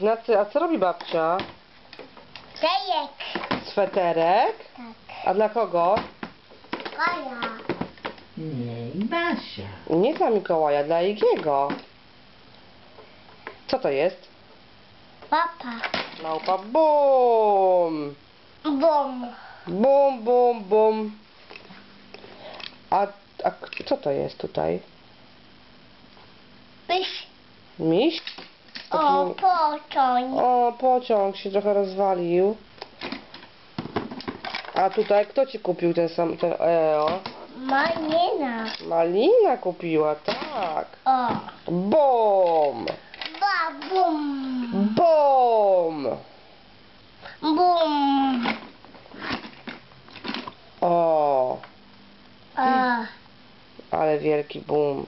Ignacy, a co robi babcia? Zajek. Sweterek? Tak. A dla kogo? Kaja. Nie, i Basia. Nie dla Mikołaja, dla Igiego. Co to jest? Papa. Małpa bum! Bum. Bum, bum, bum. A co to jest tutaj? Pysz. Miś? O, Taki... pociąg. O, pociąg się trochę rozwalił. A tutaj kto ci kupił ten sam, ten Eo? Malina. Malina kupiła, tak. O. Bum! Babum. Bum! Bum. O, A. ale wielki bum.